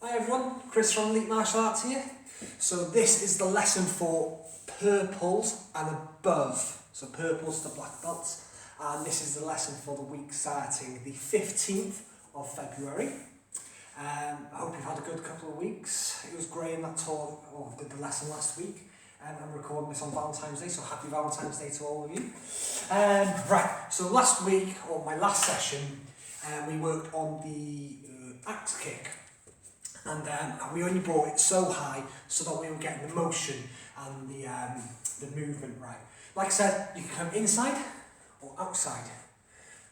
Hi everyone, Chris from Elite Martial Arts here. So this is the lesson for purples and above. So purples to black belts. And this is the lesson for the week starting the 15th of February. I hope you've had a good couple of weeks. It was Graham that did the lesson last week. I'm recording this on Valentine's Day, so happy Valentine's Day to all of you. Right, so last week, or my last session, we worked on the axe kick. And we only brought it so high so that we were getting the motion and the movement right. Like I said, you can come inside or outside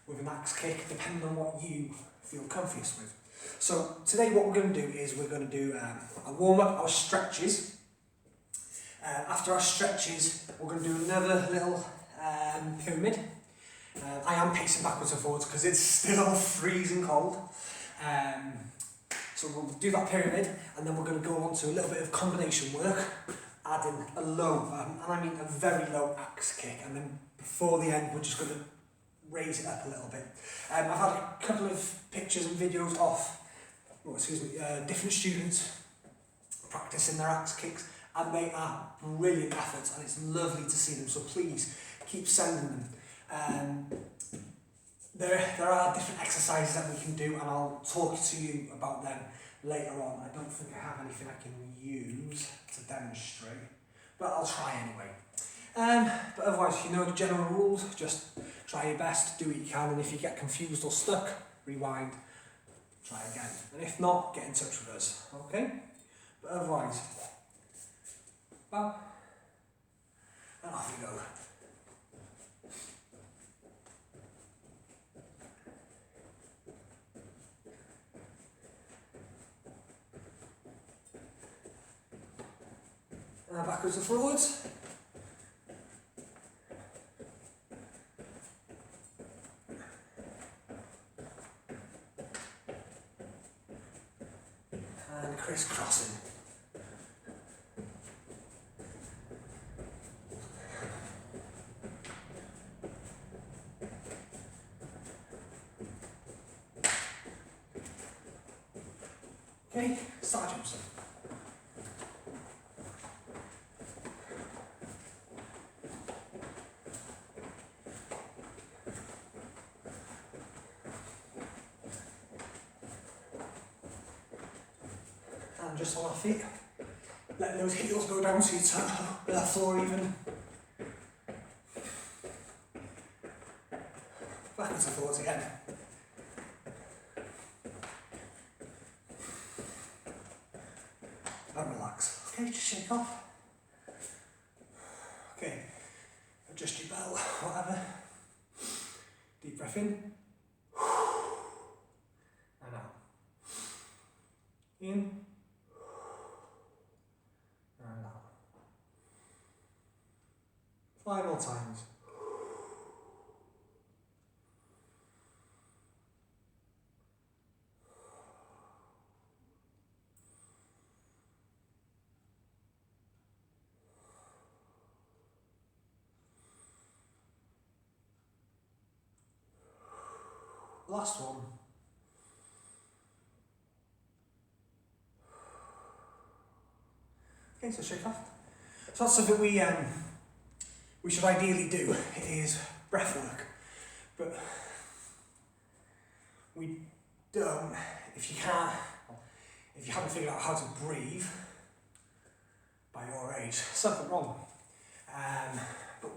with an axe kick, depending on what you feel comfiest with. So today what we're going to do is we're going to do a warm-up, our stretches. After our stretches, we're going to do another little pyramid. I am pacing backwards and forwards because it's still freezing cold. So we'll do that pyramid, and then we're going to go on to a little bit of combination work, adding a low, and I mean a very low axe kick, and then before the end we're just going to raise it up a little bit. I've had a couple of pictures and videos of different students practicing their axe kicks, and they are brilliant efforts, and it's lovely to see them, so please keep sending them. There are different exercises that we can do, and I'll talk to you about them later on. I don't think I have anything I can use to demonstrate, but I'll try anyway. But otherwise, you know the general rules, just try your best, do what you can, and if you get confused or stuck, rewind, try again. And if not, get in touch with us, okay? But otherwise, well, and off we go. Backwards and forwards. And crisscrossing. Okay, star jumps. And just on our feet, letting those heels go down to your toe, with that floor even. Backwards and forwards again. And relax. Okay, just shake off. Okay, adjust your belt, whatever. Deep breath in. And out. In. And out. 5 more times. Last one. Okay, so shake off. So that's something we should ideally do, is breath work. But we don't, if you haven't figured out how to breathe by your age, something wrong. But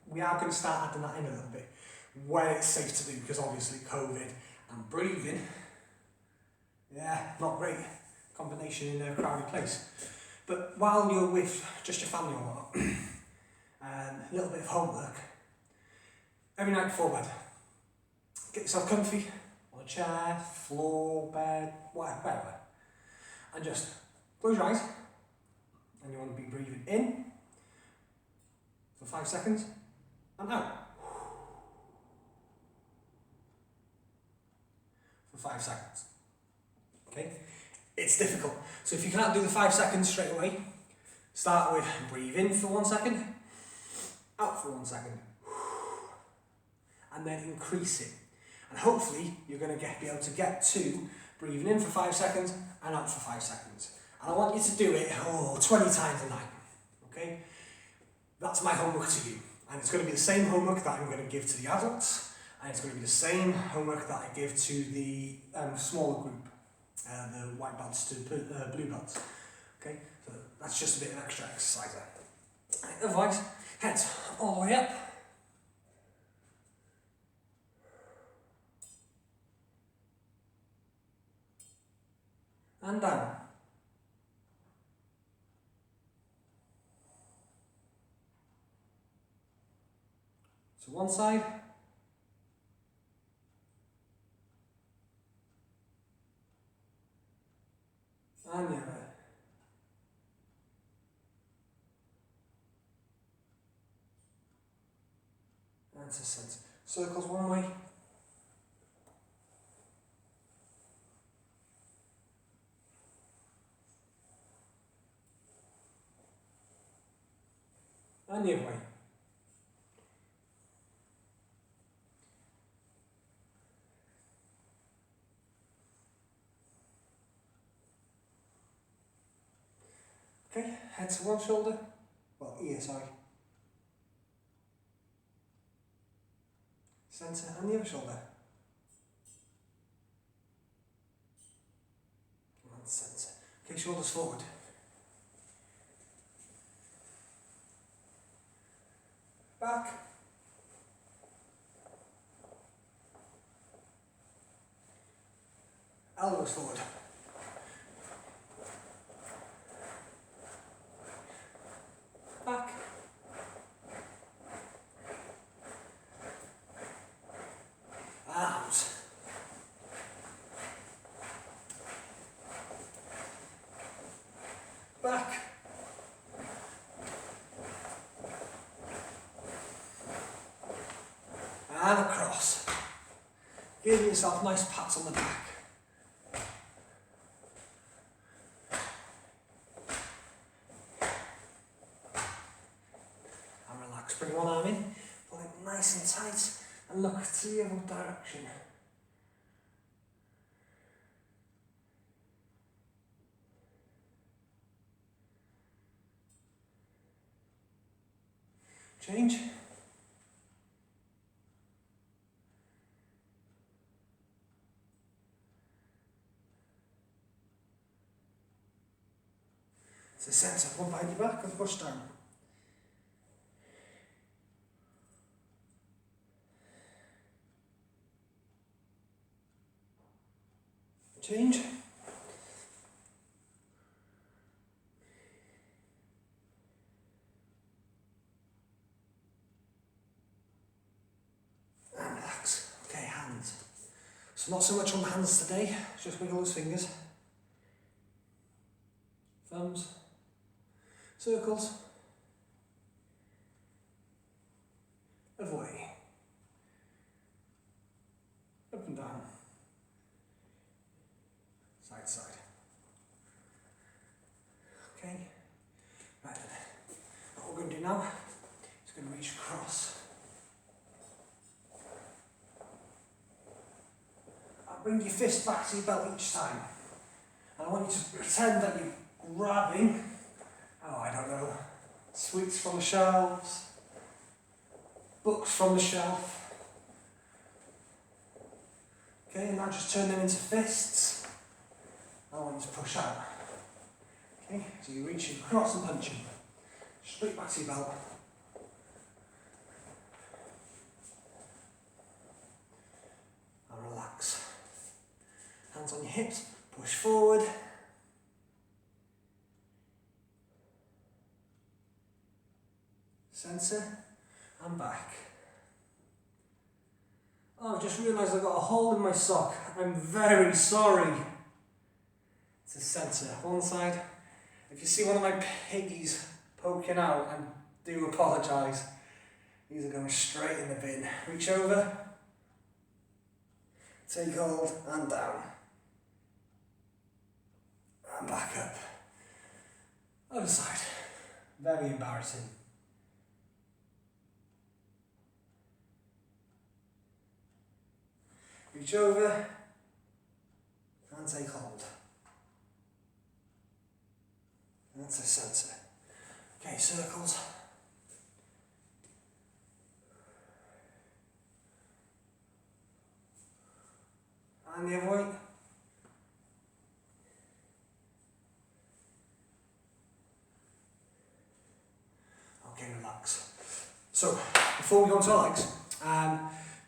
we are going to start adding that in a little bit, where it's safe to do, because obviously COVID and breathing, yeah, not great combination in a crowded place. But while you're with just your family or what, a little bit of homework, every night before bed, get yourself comfy on a chair, floor, bed, wherever, and just close your eyes, and you want to be breathing in for 5 seconds, and out for 5 seconds. Okay? It's difficult. So if you can't do the 5 seconds straight away, start with breathe in for 1 second, out for 1 second, and then increase it. And hopefully you're going to be able to get to breathing in for 5 seconds and out for 5 seconds. And I want you to do it 20 times a night. Okay? That's my homework to you. And it's going to be the same homework that I'm going to give to the adults, and it's going to be the same homework that I give to the smaller group, the white belts to blue belts. Okay? So that's just a bit of extra exercise there. Otherwise, heads all the way up. And down. So one side. And the other. And to centre. Circles one way. And the other way. Okay, head to one shoulder, well, ear, sorry. Centre and the other shoulder. And centre. Okay, shoulders forward. Back. Elbows forward. Back. Out. Back. And across. Give yourself nice pats on the back. Bring one arm in, pull it nice and tight, and look to the other direction. Change. To the centre, one behind your back and push down. Change. And relax. Okay, hands. So not so much on the hands today, just wiggle those fingers. Thumbs. Circles. Other way. Up and down. Side to side. Okay. Right then. What we're going to do now is going to reach across. And bring your fist back to your belt each time. And I want you to pretend that you're grabbing, I don't know, sweets from the shelves, books from the shelf. Okay, and now just turn them into fists. I want you to push out. Okay, so you're reaching across and punching. Straight back to your belt. And relax. Hands on your hips, push forward. Centre and back. Oh, I've just realised I've got a hole in my sock. I'm very sorry. To centre, one side. If you see one of my piggies poking out, I do apologise. These are going straight in the bin. Reach over, take hold and down. And back up. Other side. Very embarrassing. reach over and take hold. That's a centre. Okay, circles. And the other way. Okay, relax. So, before we go into our legs,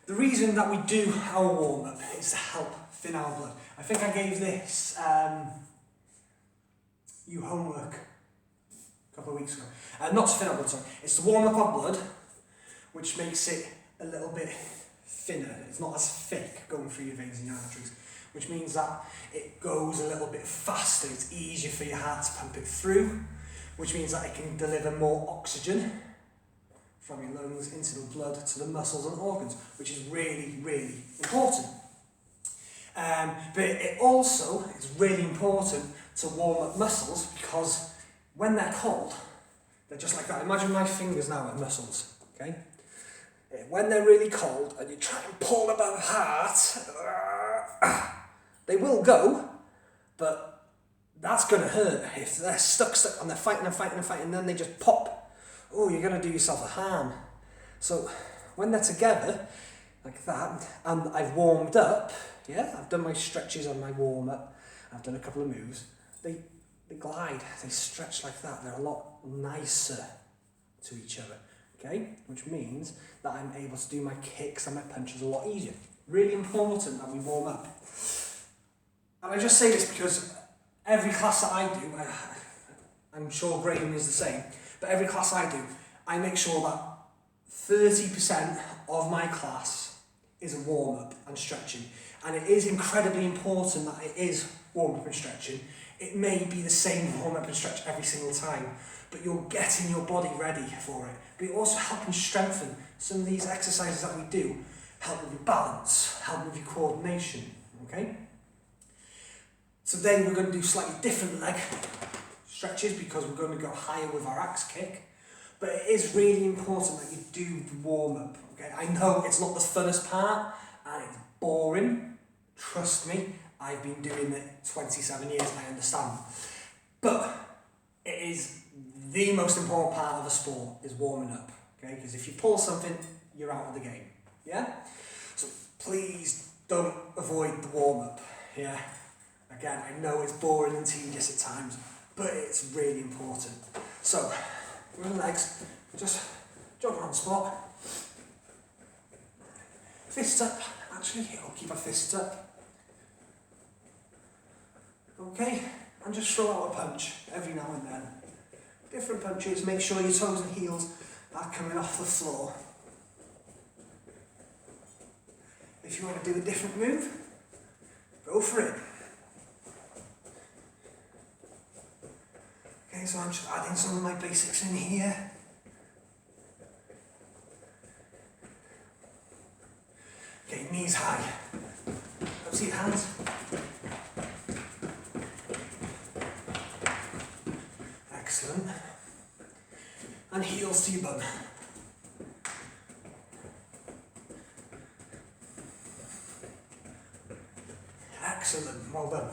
the reason that we do our warm-up is to help thin our blood. I think I gave this you homework a couple of weeks ago. Not to thin our blood, sorry. It's to warm up our blood, which makes it a little bit thinner. It's not as thick going through your veins and your arteries, which means that it goes a little bit faster. It's easier for your heart to pump it through, which means that it can deliver more oxygen from your lungs into the blood to the muscles and organs, which is really, really important. But it also is really important to warm up muscles, because when they're cold, they're just like that. Imagine my fingers now are muscles, okay? When they're really cold and you try and pull them apart, they will go, but that's going to hurt. If they're stuck and they're fighting and then they just pop, oh, you're going to do yourself a harm. So when they're together, like that, and I've warmed up, yeah, I've done my stretches and my warm-up, I've done a couple of moves, they glide, they stretch like that, they're a lot nicer to each other, okay? Which means that I'm able to do my kicks and my punches a lot easier. Really important that we warm up. And I just say this because every class that I do, I'm sure Graham is the same, but every class I do, I make sure that 30% of my class is a warm-up and stretching. And it is incredibly important that it is warm-up and stretching. It may be the same warm-up and stretch every single time, but you're getting your body ready for it. But you're also helping strengthen. Some of these exercises that we do help with your balance, help with your coordination, okay? Today we're going to do slightly different leg stretches because we're going to go higher with our axe kick. But it is really important that you do the warm-up, okay? I know it's not the funnest part and it's boring. Trust me, I've been doing it 27 years, I understand. But it is the most important part of a sport, is warming up, okay? Because if you pull something, you're out of the game, yeah? So please don't avoid the warm-up, yeah? Again, I know it's boring and tedious at times, but it's really important. So, with the legs, just jog around the spot. Fists up, actually, I'll keep my fists up. Okay, and just throw out a punch every now and then. Different punches, make sure your toes and heels are coming off the floor. If you want to do a different move, go for it. Okay, so I'm just adding some of my basics in here. Okay, knees high. Up to your hands. Excellent. And heels to your bum. Excellent, well done.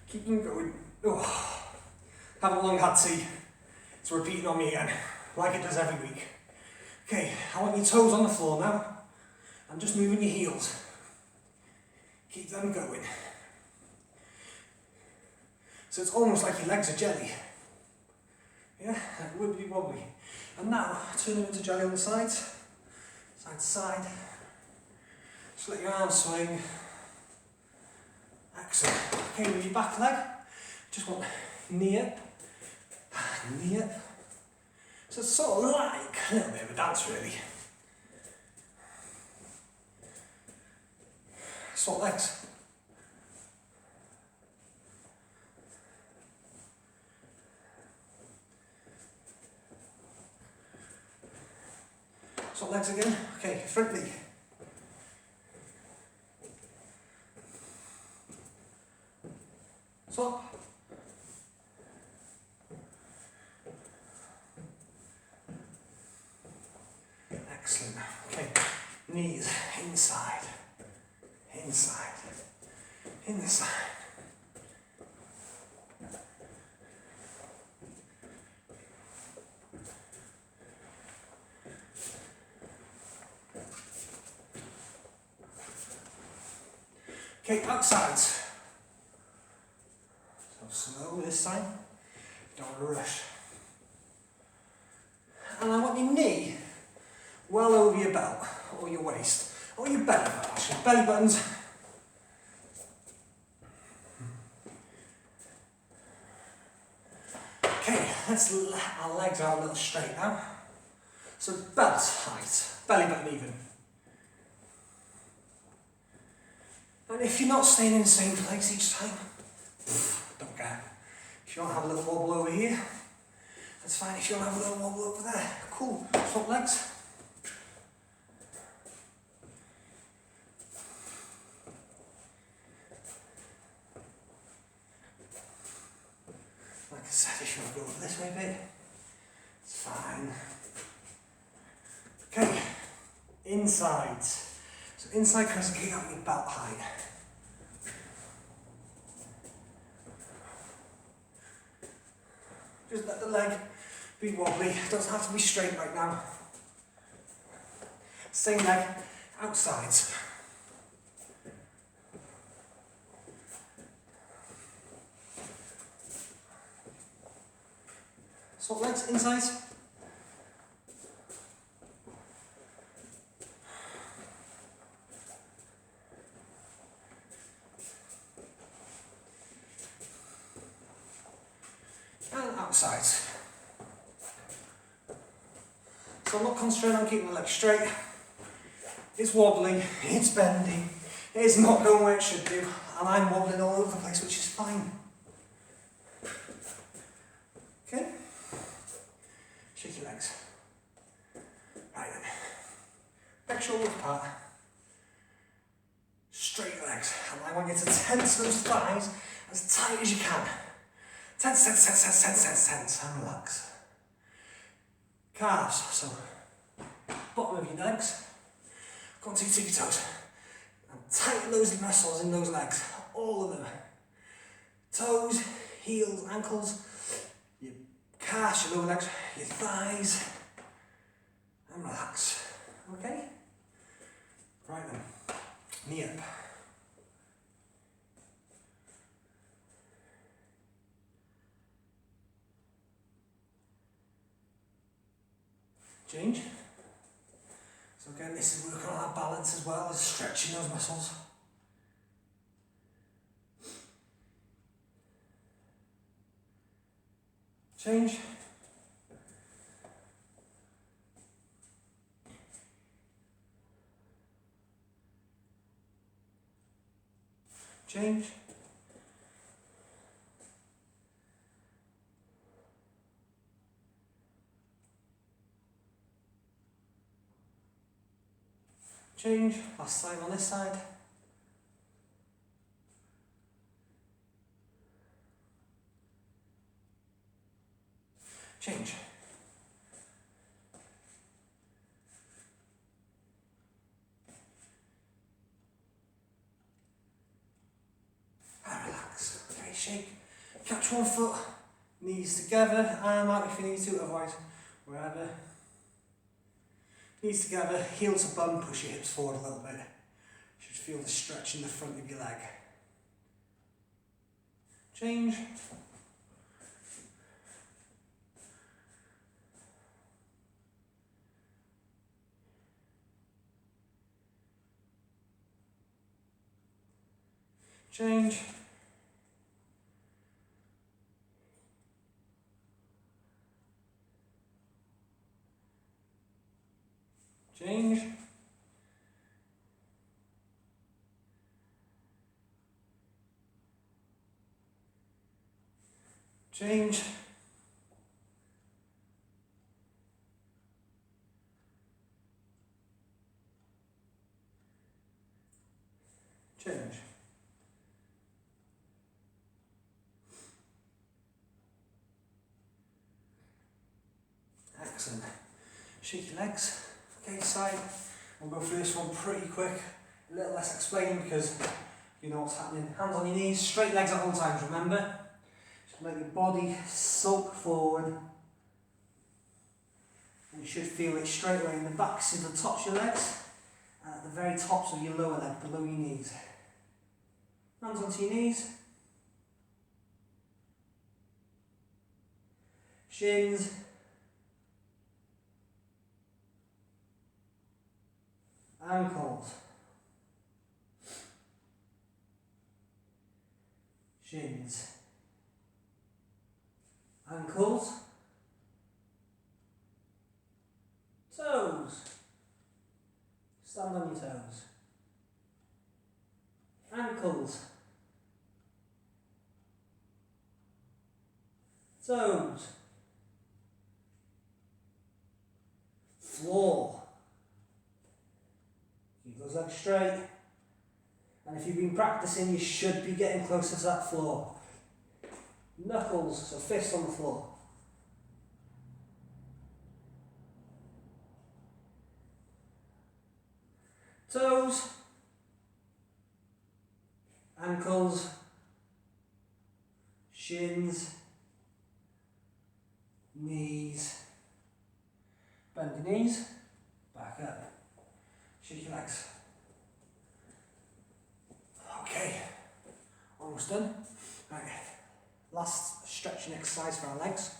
Keep them going. Oh. Haven't long had tea. It's repeating on me again, like it does every week. Okay, I want your toes on the floor now. I'm just moving your heels. Keep them going. So it's almost like your legs are jelly. Yeah, like wibbly wobbly. And now, turn them into jelly on the sides. Side to side. Just let your arms swing. Excellent. Okay, with your back leg, just want knee up. Knee up. So it's sort of like a little bit of a dance, really. Swap legs. Swap legs again. Okay, front knee. Swap. Excellent. Okay, knees inside, inside. in the side. Okay, outside. So slow this time. Don't want to rush. And I want your knee well over your belt, or your waist, or your belly button. Actually, belly buttons. Okay, let's let our legs out a little straight now. So belt height, belly button even. And if you're not staying in the same place each time, don't care. If you want to have a little wobble over here, that's fine. If you want to have a little wobble over there, cool. Swap legs. Like I said, if you want to go over this way a bit, it's fine. Okay, inside. So inside press, get out your belt height. Just let the leg be wobbly, it doesn't have to be straight right now. Same leg, outside. Swap legs, inside. And outside. So I'm not concentrating on keeping the leg straight. It's wobbling, it's bending, it's not going where it should do, and I'm wobbling all over the place, which is fine. Okay? Shake your legs. Right then. Back shoulders apart. Straight legs. And I want you to tense those thighs as tight as you can. Tense, tense, tense, tense, tense, tense, tense, and relax. Calves, so bottom of your legs. Go on to your tippy toes. And tighten those muscles in those legs. All of them. Toes, heels, ankles, your calves, your lower legs, your thighs. And relax. Okay? Right then. Knee up. Change. So again, this is working on our balance as well as stretching those muscles. Change. Change. Change. Last time on this side. Change. And relax. Okay, shake. Catch one foot, knees together, arm out if you need to, otherwise wherever. Knees together, heel to bum, push your hips forward a little bit. You should feel the stretch in the front of your leg. Change. Change. Change. Change. Change. Excellent. Shake your legs. Okay, side. We'll go through this one pretty quick. A little less explaining because You know what's happening. Hands on your knees, straight legs at all times, remember? Just let your body sulk forward. And you should feel it straight away in the backs of the tops of your legs, and at the very tops of your lower leg, below your knees. Hands onto your knees. Shins. Ankles. Shins. Ankles. Toes. Stand on your toes. Ankles. Toes. Floor. Keep those legs straight. And if you've been practicing, you should be getting closer to that floor. Knuckles, so fists on the floor. Toes, ankles, shins, knees, bend your knees, back up, shake your legs. Okay, almost done. Right, last stretching exercise for our legs.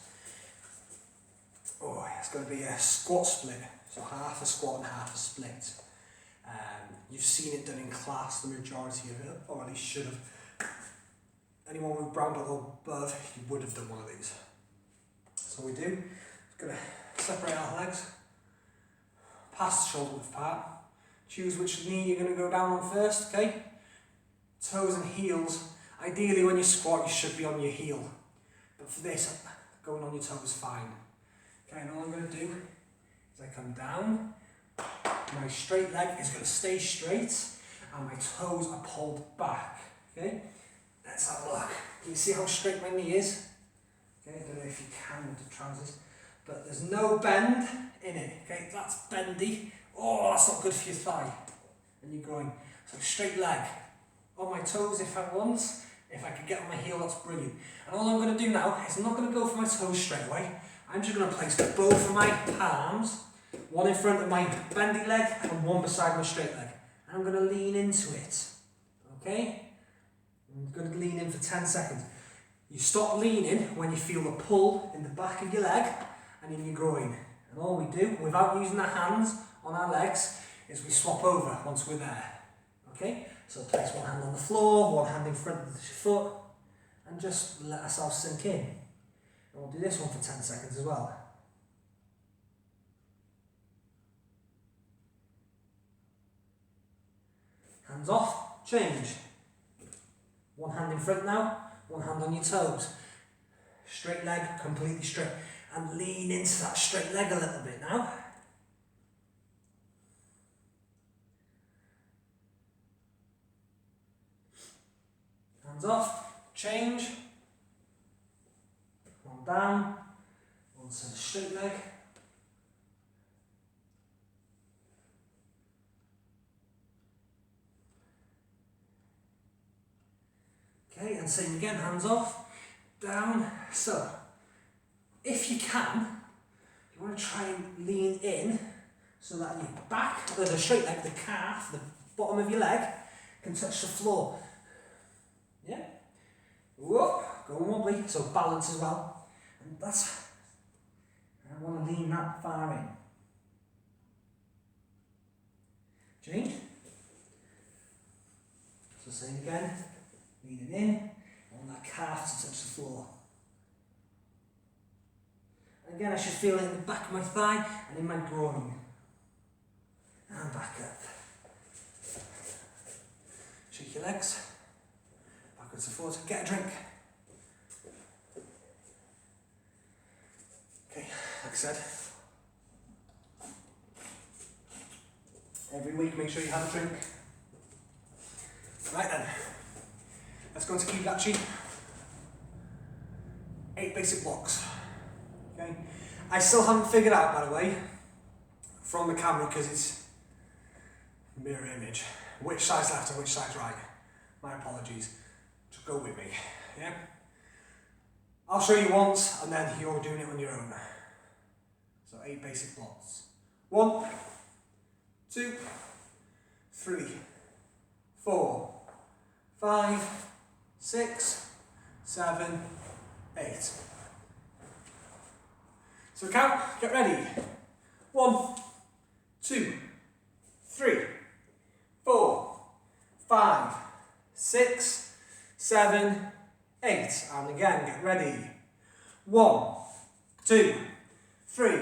Oh, it's going to be a squat split, so half a squat and half a split. You've seen it done in class, the majority of it, or at least should have. Anyone with brown belt or above, you would have done one of these. So we do. We're going to separate our legs, pass the shoulder width apart. Choose which knee you're going to go down on first, okay? Toes and heels. Ideally when you squat you should be on your heel. But for this, going on your toes is fine. Okay, and all I'm going to do is I come down. My straight leg is going to stay straight and my toes are pulled back. Okay, let's have a look. Can you see how straight my knee is? Okay, I don't know if you can with the trousers, but there's no bend in it. Okay, that's bendy. Oh, that's not good for your thigh and your groin. So straight leg on my toes if I want. If I could get on my heel, that's brilliant. And all I'm going to do now is I'm not going to go for my toes straight away. I'm just going to place both of my palms, one in front of my bendy leg and one beside my straight leg. And I'm going to lean into it. Okay? I'm going to lean in for 10 seconds. You stop leaning when you feel the pull in the back of your leg and in your groin. And all we do, without using our hands on our legs, is we swap over once we're there. Okay? So place one hand on the floor, one hand in front of the foot, and just let ourselves sink in. And we'll do this one for 10 seconds as well. Hands off, change. One hand in front now, one hand on your toes. Straight leg, completely straight. And lean into that straight leg a little bit now. Hands off, change. One down, one to the straight leg. Okay, and same again, hands off, down. So, if you can, you want to try and lean in so that your back, the straight leg, the calf, the bottom of your leg can touch the floor. Yeah? Whoop, go wobbly, so balance as well. And that's, I want to lean that far in. Change. So same again, leaning in, I want that calf to touch the floor. And again, I should feel it in the back of my thigh and in my groin. And back up. Shake your legs. Backwards and forwards. Get a drink. Okay, like I said, every week make sure you have a drink. Right then, let's go into Kidachi. 8 basic blocks. Okay, I still haven't figured out, by the way, from the camera because it's mirror image, which side's left and which side's right. My apologies. Just go with me. Yeah? I'll show you once and then you're doing it on your own. So 8 basic blocks. 1, 2, 3, 4, 5, 6, 7, 8. So count, get ready. 1, 2, 3, 4, 5, 6, 7, 8. And again, get ready. 1, 2, 3,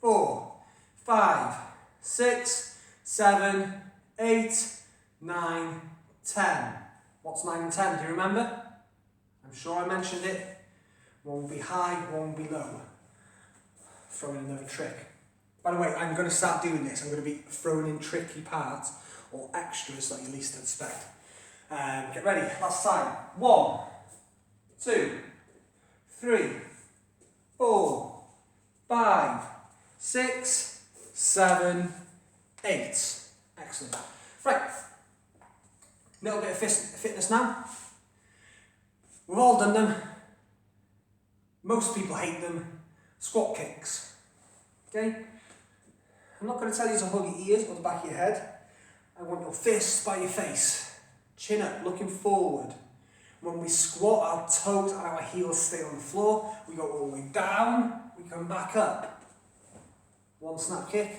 4, 5, 6, 7, 8, 9, 10. What's 9 and 10? Do you remember? I'm sure I mentioned it. One will be high, one will be low. Throw in another trick. By the way, I'm going to start doing this. I'm going to be throwing in tricky parts or extras that you least expect. Get ready. Last time. 1, 2, 3, 4, 5, 6, 7, 8. Excellent. Right. Little bit of fitness now. We've all done them. Most people hate them. Squat kicks. Okay? I'm not going to tell you to hold your ears or the back of your head. I want your fists by your face. Chin up, looking forward. When we squat, our toes and our heels stay on the floor. We go all the way down. We come back up. 1 snap kick,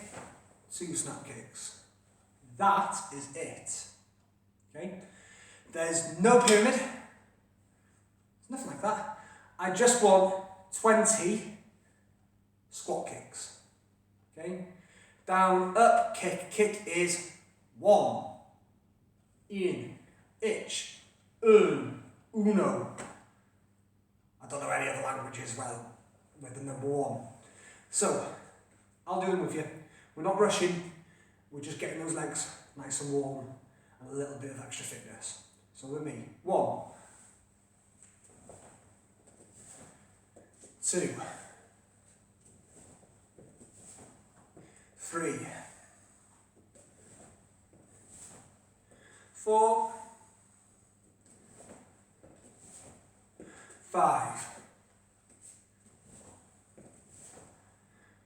2 snap kicks. That is it. Okay? There's no pyramid. There's nothing like that. I just want 20 squat kicks. Okay? Down, up, kick is 1. In, ich, uno. I don't know any other languages well with the number 1. So, I'll do them with you. We're not rushing, we're just getting those legs nice and warm and a little bit of extra fitness. So with me, 1, 2, 3, 4, 5,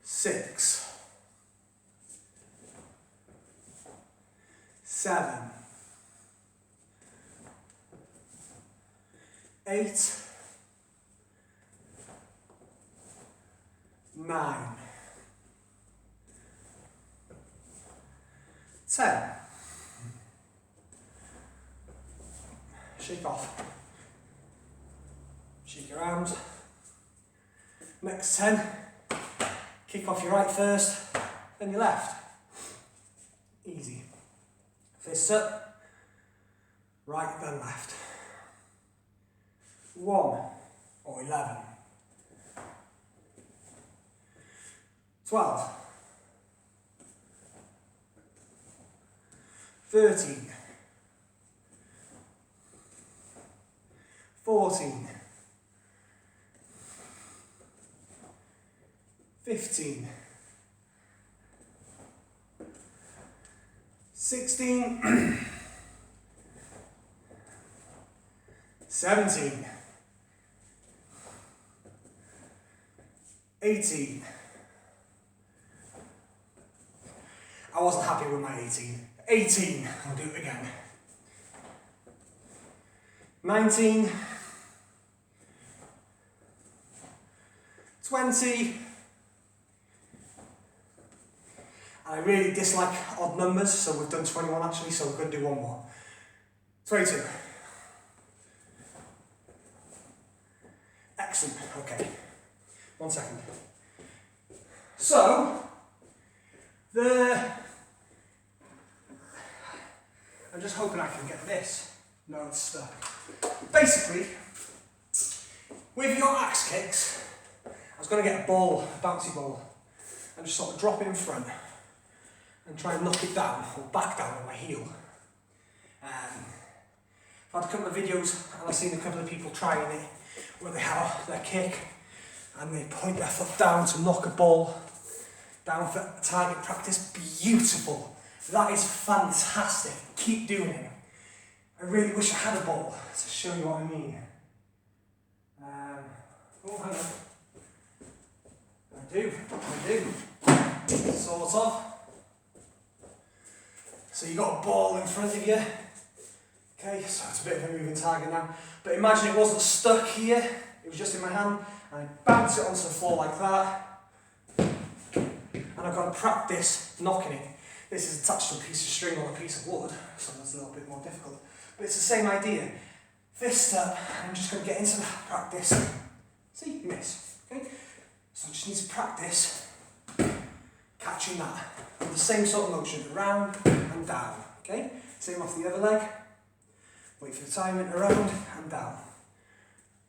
6, 7, 8, 9, 10. Shake off. Shake your arms. Next 10. Kick off your right first, then your left. Easy. Fists up. Right, then left. 1 or 11. 12. 13. 14. 15. 16. 17. 18. I wasn't happy with my 18. 18, I'll do it again. 19. 20. I really dislike odd numbers, so we've done 21 actually, so we're going to do one more. 22. Excellent, okay. 1 second. So, I'm just hoping I can get this. No, it's stuck. Basically, with your axe kicks, I was going to get a ball, a bouncy ball, and just sort of drop it in front and try and knock it down, or back down on my heel. I've had a couple of videos and I've seen a couple of people trying it where they have their kick and they point their foot down to knock a ball down for target practice. Beautiful. That is fantastic. Keep doing it. I really wish I had a ball to show you what I mean. Oh, hang on. I do. Sort of. So you've got a ball in front of you. Okay, so it's a bit of a moving target now. But imagine it wasn't stuck here, it was just in my hand, and I bounce it onto the floor like that. And I've got to practice knocking it. This is attached to a piece of string or a piece of wood, so that's a little bit more difficult. But it's the same idea. Fist up, I'm just going to get into that practice. See, miss. Okay? So I just need to practice catching that. With the same sort of motion, around and down. Okay? Same off the other leg. Wait for the timing, around and down.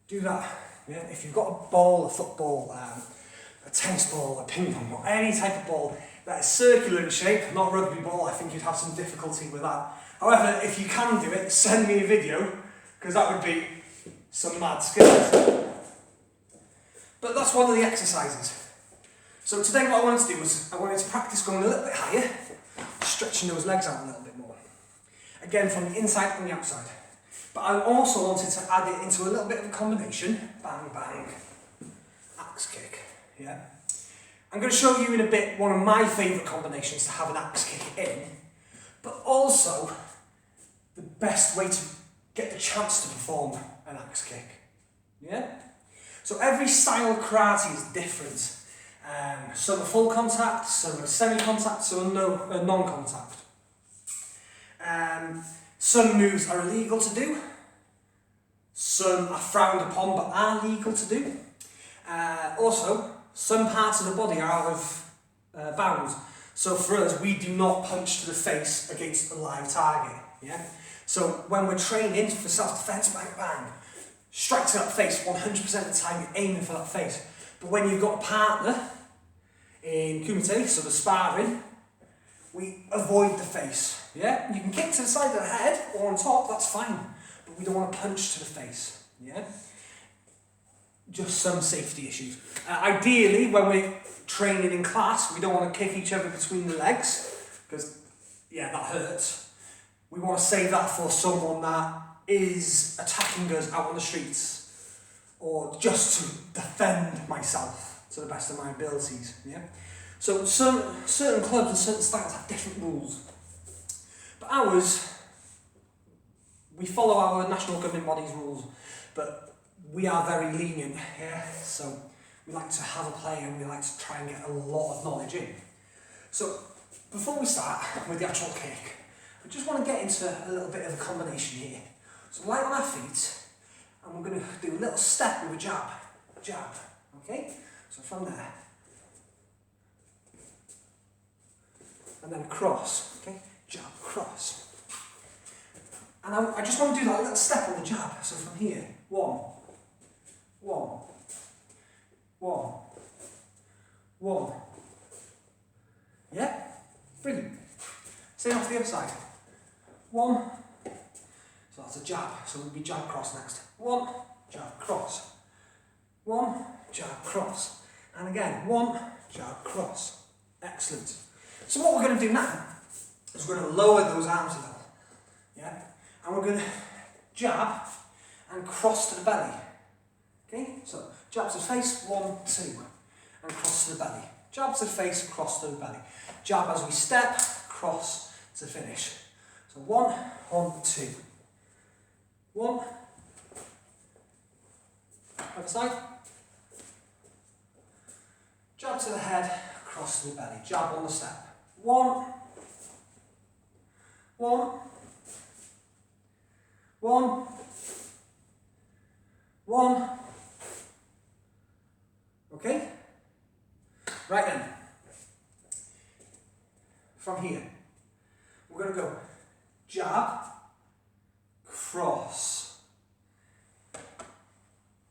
Do that. Yeah? If you've got a ball, a football, a tennis ball, a ping pong ball, any type of ball that is circular in shape, not a rugby ball, I think you'd have some difficulty with that. However, if you can do it, send me a video, because that would be some mad skills. But that's one of the exercises. So today what I wanted to do was, I wanted to practice going a little bit higher, stretching those legs out a little bit more. Again, from the inside and the outside. But I also wanted to add it into a little bit of a combination. Bang, bang, axe kick. Yeah. I'm going to show you in a bit one of my favourite combinations to have an axe kick in, but also the best way to get the chance to perform an axe kick. Yeah? So every style of karate is different. Some are full contact, some are semi-contact, some are non-contact. Some moves are illegal to do, some are frowned upon but are legal to do. Also, some parts of the body are out of bounds. So for us, we do not punch to the face against a live target. Yeah? So when we're training for self-defense, bang, bang, strike to that face 100% of the time, you're aiming for that face. But when you've got a partner in kumite, so the sparring, we avoid the face. Yeah? You can kick to the side of the head or on top, that's fine. But we don't want to punch to the face. Yeah? Just some safety issues. Ideally, when we're training in class, we don't want to kick each other between the legs, because, yeah, that hurts. We want to save that for someone that is attacking us out on the streets, or just to defend myself to the best of my abilities. Yeah. So certain clubs and certain styles have different rules, but ours, we follow our national governing body's rules, but we are very lenient here. So we like to have a play and we like to try and get a lot of knowledge in. So before we start with the actual kick, I just want to get into a little bit of a combination here. So light on our feet, and we're going to do a little step with a jab. Jab, okay? So from there. And then cross, okay? Jab, cross. And I just want to do that little step on the jab. So from here, 1, 1, 1, 1. Yeah? Brilliant. Same off the other side. 1. So that's a jab. So we'll be jab cross next. 1, jab cross. 1, jab cross. And again, 1, jab cross. Excellent. So what we're going to do now is we're going to lower those arms a little. Yeah? And we're going to jab and cross to the belly. Okay? So jab to the face, 1, 2. And cross to the belly. Jab to the face, cross to the belly. Jab as we step, cross to finish. So 1, 1, 2. 1. Other side. Jab to the head, cross to the belly. Jab on the step. 1. 1. 1. 1. Okay? Right then. From here, we're going to go jab, cross,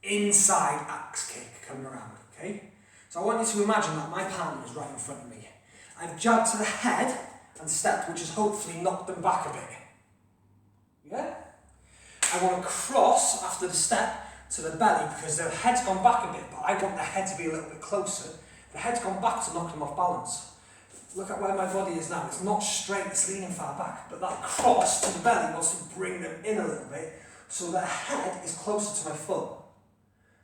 inside axe kick coming around, okay? So I want you to imagine that my partner is right in front of me. I've jabbed to the head and stepped, which has hopefully knocked them back a bit. Yeah? I want to cross after the step to the belly because their head's gone back a bit, but I want the head to be a little bit closer. The head's gone back to knock them off balance. look at where my body is now. It's not straight, it's leaning far back, but that cross to the belly wants to bring them in a little bit so the head is closer to my foot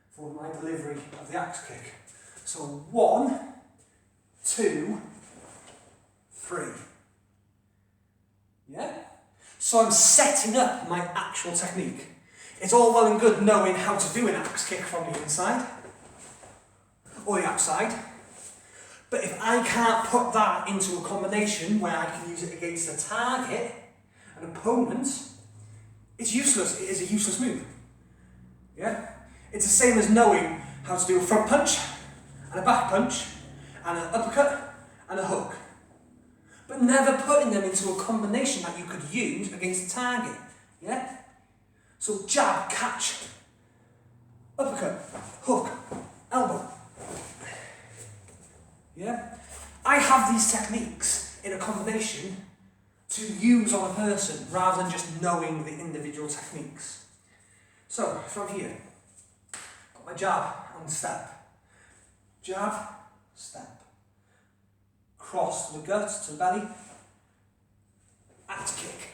for my delivery of the axe kick. So 1, 2, 3. Yeah? So I'm setting up my actual technique. It's all well and good knowing how to do an axe kick from the inside or the outside. But if I can't put that into a combination where I can use it against a target, an opponent, it's useless. It is a useless move. Yeah? It's the same as knowing how to do a front punch, and a back punch, and an uppercut, and a hook. But never putting them into a combination that you could use against a target. Yeah? So jab, catch, uppercut, hook, elbow. Yeah? I have these techniques in a combination to use on a person rather than just knowing the individual techniques. So, from here, got my jab and step. Jab, step. Cross to the gut, to the belly. Axe kick.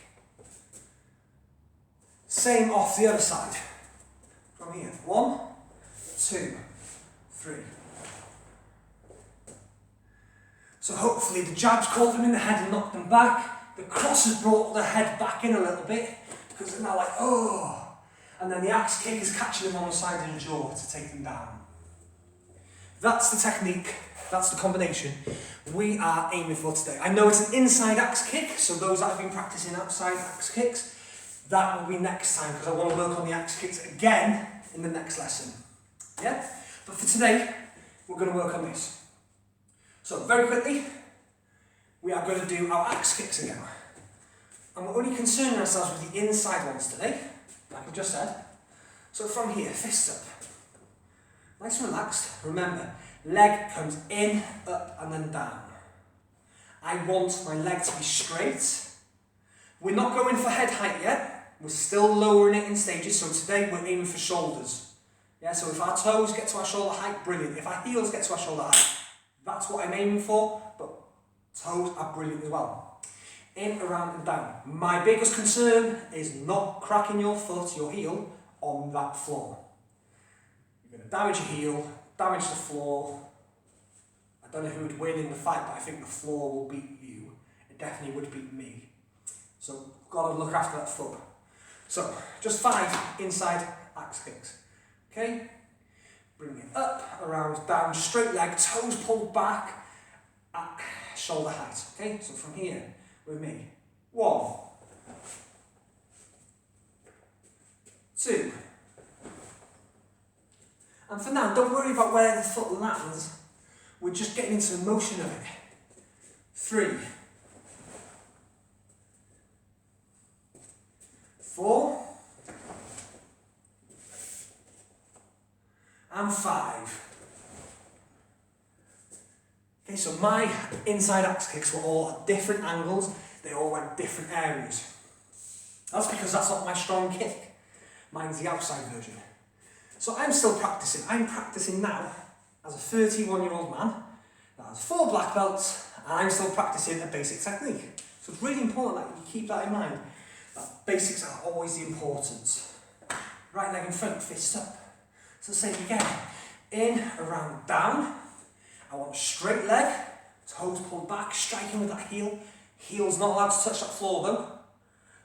Same off the other side. From here, 1, 2, 3. So hopefully the jab's caught them in the head and knocked them back. The cross has brought the head back in a little bit because they're now like, oh. And then the axe kick is catching them on the side of the jaw to take them down. That's the technique, that's the combination we are aiming for today. I know it's an inside axe kick, so those that have been practicing outside axe kicks, that will be next time because I want to work on the axe kicks again in the next lesson. Yeah? But for today, we're going to work on this. So very quickly, we are going to do our axe kicks again. And we're only concerning ourselves with the inside ones today, like I've just said. So from here, fist up. Nice and relaxed. Remember, leg comes in, up and then down. I want my leg to be straight. We're not going for head height yet. We're still lowering it in stages. So today we're aiming for shoulders. Yeah, so if our toes get to our shoulder height, brilliant. If our heels get to our shoulder height, that's what I'm aiming for, but toes are brilliant as well. In, around and down. My biggest concern is not cracking your foot, your heel, on that floor. You're going to damage your heel, damage the floor. I don't know who would win in the fight, but I think the floor will beat you. It definitely would beat me. So, got to look after that foot. So, just 5 inside axe kicks. Okay? Bring it up, around, down, straight leg, toes pulled back at shoulder height. Okay, so from here with me. 1, 2. And for now, don't worry about where the foot lands. We're just getting into the motion of it. 3, 4. And 5. Okay, so my inside axe kicks were all at different angles, they all went different areas. That's because that's not my strong kick. Mine's the outside version. So I'm still practicing. I'm practicing now as a 31-year-old man that has 4 black belts, and I'm still practicing a basic technique. So it's really important that you keep that in mind, that basics are always the important. Right leg in front, fist up. So same again, in, around, down. I want a straight leg, toes pulled back, striking with that heel. Heel's not allowed to touch that floor though.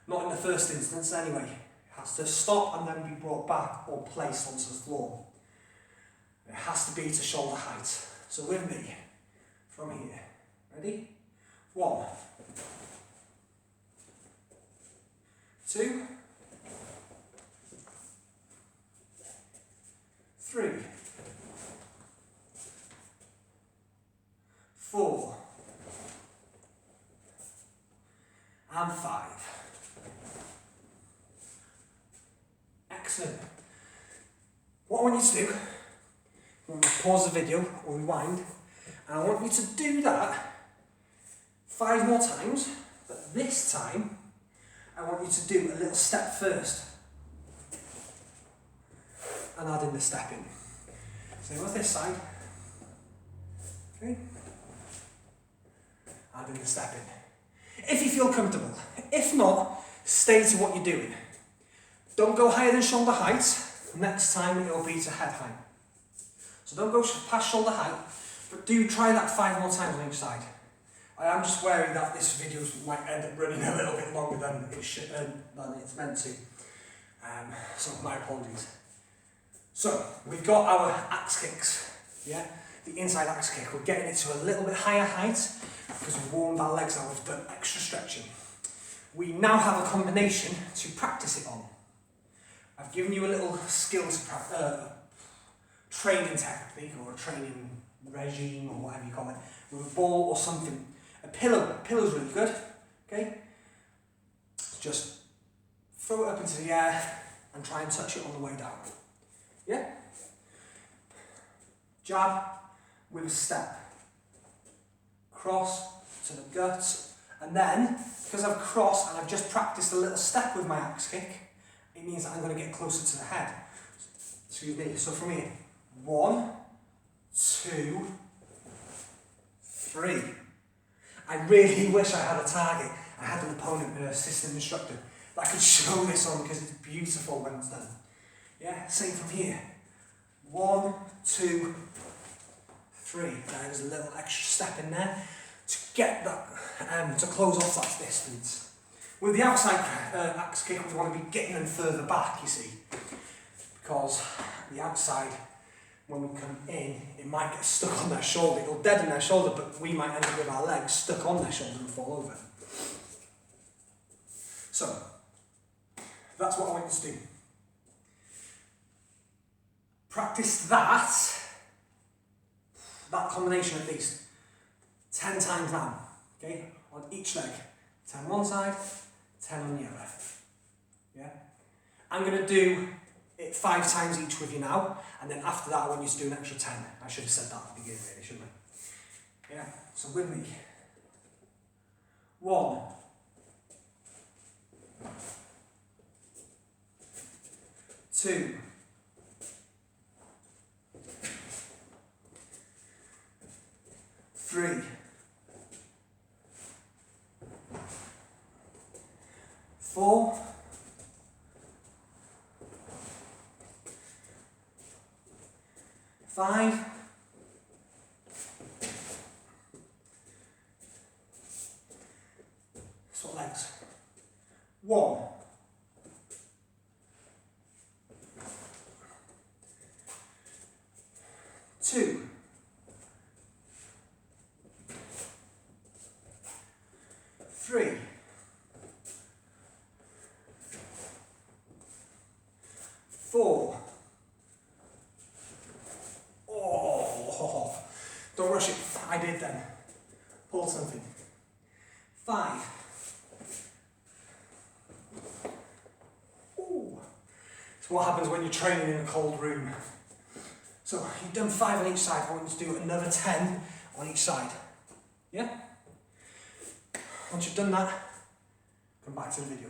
Not in the first instance anyway. It has to stop and then be brought back or placed onto the floor. It has to be to shoulder height. So with me, from here. Ready? 1, 2, 3, 4, and 5. Excellent. What I want you to do, I want you to pause the video or rewind, and I want you to do that 5 more times, but this time I want you to do a little step first and add in the step in. Same with this side. Okay. and in the step in. If you feel comfortable. If not, stay to what you're doing. Don't go higher than shoulder height. Next time it'll be to head height. So don't go past shoulder height, but do try that 5 more times on each side. I am just worried that this video might end up running a little bit longer than it's meant to. So my apologies. So we've got our axe kicks, yeah? The inside axe kick. We're getting it to a little bit higher height because we've warmed our legs out, we've done extra stretching. We now have a combination to practice it on. I've given you a little skill to training technique or a training regime or whatever you call it, with a ball or something. A pillow's really good, okay? Just throw it up into the air and try and touch it on the way down. Yeah? Jab with a step. Cross to the gut, and then, because I've crossed and I've just practiced a little step with my axe kick, it means that I'm going to get closer to the head. Excuse me. So from here, 1, 2, 3. I really wish I had a target. I had an opponent, an assistant instructor, that I could show this on because it's beautiful when it's done. Yeah, same from here. 1, 2, 3. There's a little extra step in there to get that, to close off that distance. With the outside axe kick, we want to be getting them further back, you see, because the outside, when we come in, it might get stuck on their shoulder. It'll deaden their shoulder, but we might end up with our legs stuck on their shoulder and fall over. So, that's what I want you to do. Practice that combination at least 10 times now, okay, on each leg. 10 on one side, 10 on the other. Yeah? I'm going to do it 5 times each with you now, and then after that I want you to do an extra 10. I should have said that at the beginning really, shouldn't I? Yeah, so with me. 1, 2, 3, 4, 5, swap legs. 1, 2, 3, 4. Oh, don't rush it. I did then. Pull something. 5. Ooh. It's what happens when you're training in a cold room. So you've done 5 on each side. I want you to do another 10 on each side. Yeah? Once you've done that, come back to the video.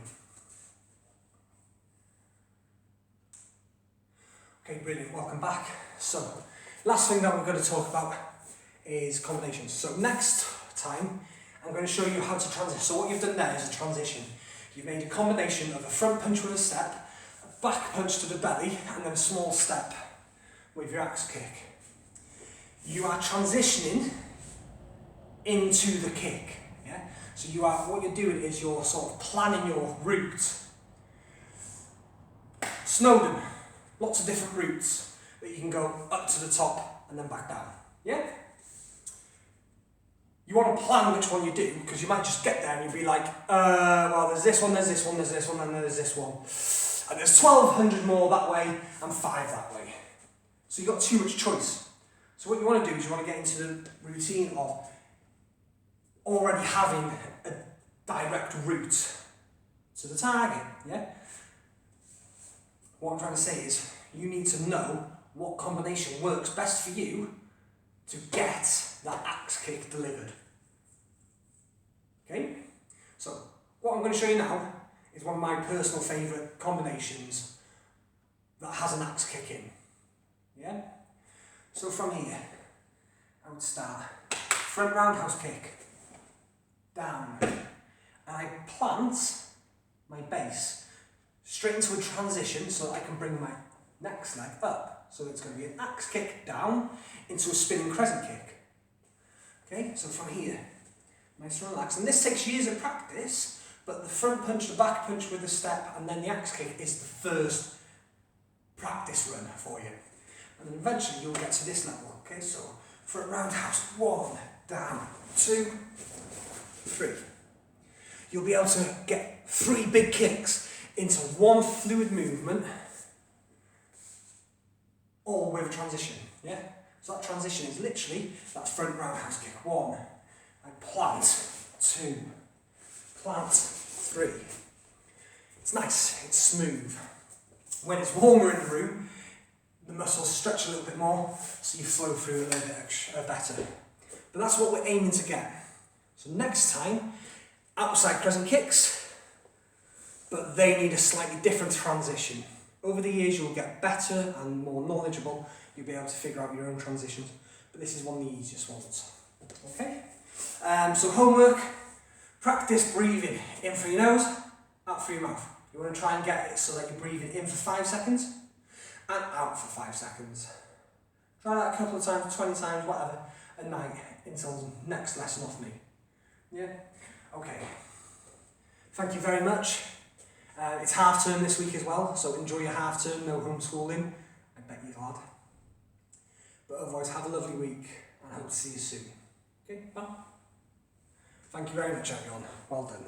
Okay, brilliant, welcome back. So, last thing that we're going to talk about is combinations. So next time, I'm going to show you how to transition. So what you've done there is a transition. You've made a combination of a front punch with a step, a back punch to the belly, and then a small step with your axe kick. You are transitioning into the kick. Yeah? So what you're doing is you're sort of planning your route. Snowden. Lots of different routes that you can go up to the top and then back down. Yeah? You want to plan which one you do, because you might just get there and you'll be like, well, there's this one, there's this one, there's this one, and there's this one. And there's 1,200 more that way and 5 that way. So you've got too much choice. So what you want to do is you want to get into the routine of already having a direct route to the target. Yeah? What I'm trying to say is, you need to know what combination works best for you to get that axe kick delivered. Okay? So, what I'm going to show you now is one of my personal favourite combinations that has an axe kick in. Yeah? So from here, I would start front roundhouse kick. down. And I plant my base straight into a transition so that I can bring my next leg up. So it's going to be an axe kick down into a spinning crescent kick. Okay, so from here, nice and relaxed. And this takes years of practice, but the front punch, the back punch with the step, and then the axe kick is the first practice run for you. And then eventually you'll get to this level. Okay, so front roundhouse, 1, down, 2, 3. You'll be able to get 3 big kicks into one fluid movement, all with a transition. Yeah? So that transition is literally that front roundhouse kick. 1, I plant, 2, plant, 3. It's nice, it's smooth. When it's warmer in the room, the muscles stretch a little bit more, so you flow through a little bit better. But that's what we're aiming to get. So next time, outside crescent kicks, but they need a slightly different transition. Over the years, you'll get better and more knowledgeable. You'll be able to figure out your own transitions, but this is one of the easiest ones. Okay? So homework, practice breathing in through your nose, out through your mouth. You want to try and get it so that you're breathing in for 5 seconds and out for 5 seconds. Try that a couple of times, 20 times, whatever, a night until next lesson off me. Yeah? Okay. Thank you very much. It's half term this week as well, so enjoy your half term, no homeschooling. I bet you're glad. But otherwise, have a lovely week and I hope to see you soon. Okay, bye. Thank you very much, everyone. Well done.